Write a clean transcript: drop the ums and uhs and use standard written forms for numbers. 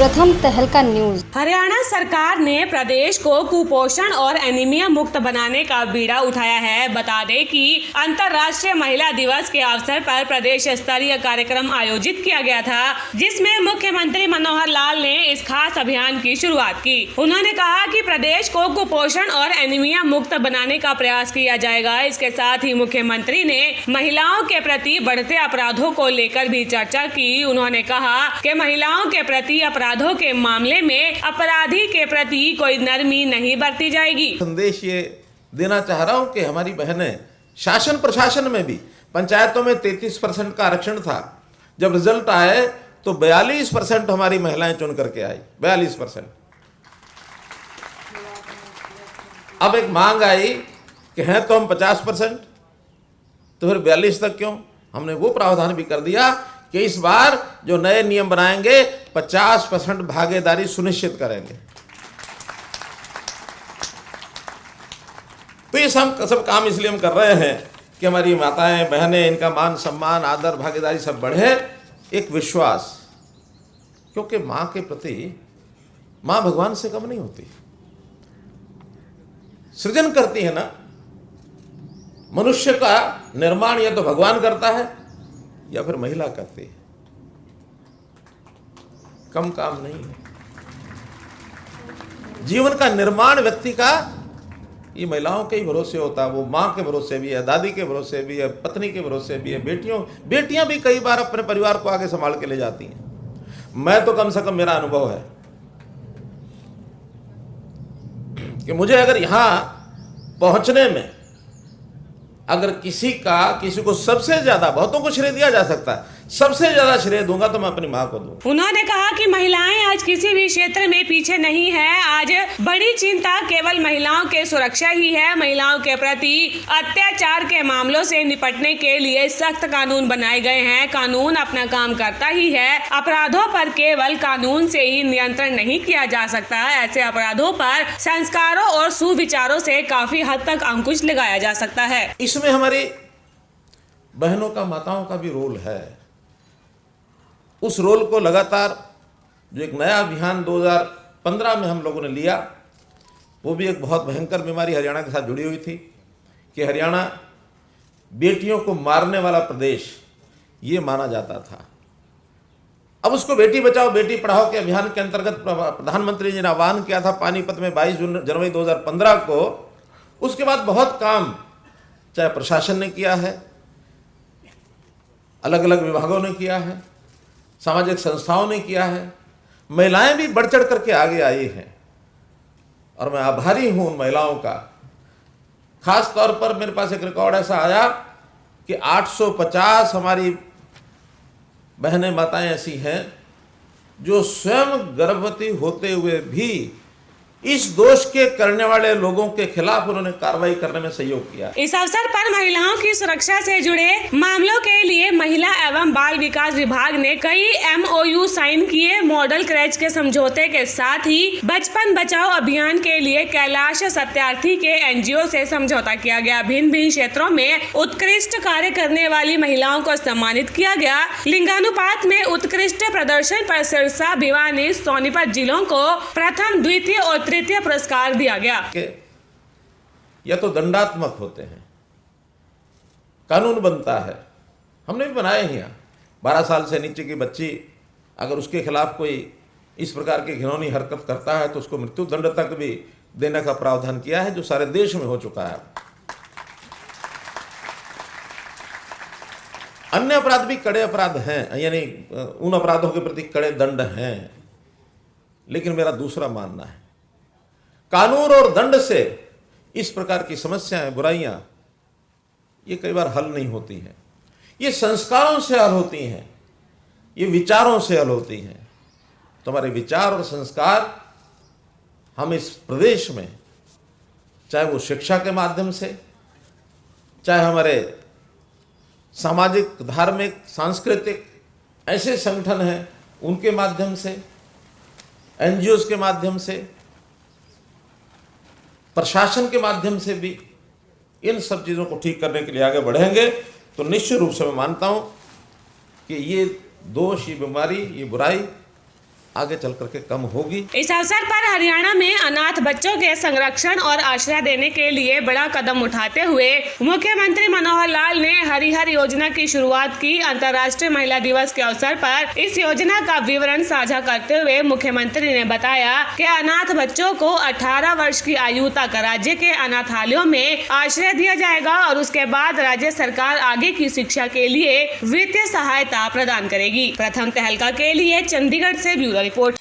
प्रथम तहलका न्यूज। हरियाणा सरकार ने प्रदेश को कुपोषण और एनीमिया मुक्त बनाने का बीड़ा उठाया है। बता दें कि अंतर्राष्ट्रीय महिला दिवस के अवसर पर प्रदेश स्तरीय कार्यक्रम आयोजित किया गया था, जिसमें मुख्यमंत्री मनोहर लाल ने इस खास अभियान की शुरुआत की। उन्होंने कहा कि प्रदेश को कुपोषण और एनीमिया मुक्त बनाने का प्रयास किया जाएगा। इसके साथ ही मुख्यमंत्री ने महिलाओं के प्रति बढ़ते अपराधों को लेकर भी चर्चा की। उन्होंने कहा कि महिलाओं के प्रति अपराधों के मामले में अपराधी के प्रति कोई नरमी नहीं बरती जाएगी। संदेश ये देना चाह रहा हूँ कि हमारी बहनें शासन प्रशासन में भी, पंचायतों में 33% का आरक्षण था, जब रिजल्ट आए तो 42% हमारी महिलाएं चुन करके आई, 42%। अब एक मांग आई कि हैं तो हम 50%, तो फिर 42 तक क्यों? हमने वो प्रावधान भी कर दिया कि इस बार जो नए नियम बनाएंगे 50% भागीदारी सुनिश्चित करेंगे। तो ये सब काम इसलिए हम कर रहे हैं कि हमारी माताएं बहनें, इनका मान सम्मान, आदर, भागीदारी सब बढ़े, एक विश्वास। क्योंकि मां के प्रति, मां भगवान से कम नहीं होती, सृजन करती है ना। मनुष्य का निर्माण या तो भगवान करता है या फिर महिला करती है, कम काम नहीं है। जीवन का निर्माण व्यक्ति का ये महिलाओं के ही भरोसे होता है। वो मां के भरोसे भी है, दादी के भरोसे भी है, पत्नी के भरोसे भी है, बेटियां भी कई बार अपने परिवार को आगे संभाल के ले जाती हैं। मैं तो कम से कम, मेरा अनुभव है कि मुझे अगर यहां पहुंचने में अगर किसी को सबसे ज्यादा, बहुतों को श्रेय दिया जा सकता है, सबसे ज्यादा श्रेय दूंगा तो मैं अपनी मां को दूं। उन्होंने कहा कि महिलाएं आज किसी भी क्षेत्र में पीछे नहीं है। आज बड़ी चिंता केवल महिलाओं के सुरक्षा ही है। महिलाओं के प्रति अत्याचार के मामलों से निपटने के लिए सख्त कानून बनाए गए हैं। कानून अपना काम करता ही है। अपराधों पर केवल कानून से ही नियंत्रण नहीं किया जा सकता। ऐसे अपराधों पर संस्कारों और सुविचारों से काफी हद तक अंकुश लगाया जा सकता है। इसमें हमारी बहनों का, माताओं का भी रोल है। उस रोल को लगातार, जो एक नया अभियान 2015 में हम लोगों ने लिया, वो भी एक बहुत भयंकर बीमारी हरियाणा के साथ जुड़ी हुई थी कि हरियाणा बेटियों को मारने वाला प्रदेश ये माना जाता था। अब उसको बेटी बचाओ बेटी पढ़ाओ के अभियान के अंतर्गत प्रधानमंत्री जी ने आह्वान किया था पानीपत में 22 जनवरी 2015 को। उसके बाद बहुत काम चाहे प्रशासन ने किया है, अलग अलग विभागों ने किया है, सामाजिक संस्थाओं ने किया है, महिलाएं भी बढ़ चढ़ करके आगे आई हैं और मैं आभारी हूं उन महिलाओं का। खास तौर पर मेरे पास एक रिकॉर्ड ऐसा आया कि 850 हमारी बहनें, माताएं ऐसी हैं जो स्वयं गर्भवती होते हुए भी इस दोष के करने वाले लोगों के खिलाफ उन्होंने कार्रवाई करने में सहयोग किया। इस अवसर पर महिलाओं की सुरक्षा से जुड़े मामलों के लिए महिला एवं बाल विकास विभाग ने कई MOU साइन किए। मॉडल क्रैच के समझौते के साथ ही बचपन बचाओ अभियान के लिए कैलाश सत्यार्थी के NGO से समझौता किया गया। भिन्न भिन्न क्षेत्रों में उत्कृष्ट कार्य करने वाली महिलाओं को सम्मानित किया गया। लिंगानुपात में उत्कृष्ट प्रदर्शन पर सिरसा, भिवानी, सोनीपत जिलों को प्रथम, द्वितीय और तृतीय पुरस्कार दिया गया। या तो दंडात्मक होते हैं, कानून बनता है, हमने भी बनाए हैं। 12 साल से नीचे की बच्ची अगर उसके खिलाफ कोई इस प्रकार की घिनौनी हरकत करता है तो उसको मृत्यु दंड तक भी देने का प्रावधान किया है, जो सारे देश में हो चुका है। अन्य अपराध भी कड़े अपराध हैं, यानी उन अपराधों के प्रति कड़े दंड हैं, लेकिन मेरा दूसरा मानना है कानून और दंड से इस प्रकार की समस्याएं, बुराइयां, ये कई बार हल नहीं होती हैं। ये संस्कारों से हल होती हैं, ये विचारों से हल होती हैं। तो हमारे विचार और संस्कार हम इस प्रदेश में, चाहे वो शिक्षा के माध्यम से, चाहे हमारे सामाजिक, धार्मिक, सांस्कृतिक ऐसे संगठन हैं उनके माध्यम से, NGOs के माध्यम से, प्रशासन के माध्यम से भी इन सब चीज़ों को ठीक करने के लिए आगे बढ़ेंगे तो निश्चित रूप से मैं मानता हूं कि ये दोष, ये बीमारी, ये बुराई आगे चल करके कम होगी। इस अवसर पर हरियाणा में अनाथ बच्चों के संरक्षण और आश्रय देने के लिए बड़ा कदम उठाते हुए मुख्यमंत्री मनोहर लाल ने हरिहर योजना की शुरुआत की। अंतर्राष्ट्रीय महिला दिवस के अवसर पर इस योजना का विवरण साझा करते हुए मुख्यमंत्री ने बताया कि अनाथ बच्चों को 18 वर्ष की आयु तक राज्य के अनाथालयों में आश्रय दिया जाएगा और उसके बाद राज्य सरकार आगे की शिक्षा के लिए वित्तीय सहायता प्रदान करेगी। प्रथम तहलका के लिए चंडीगढ़ से ब्यूरो रिपोर्ट।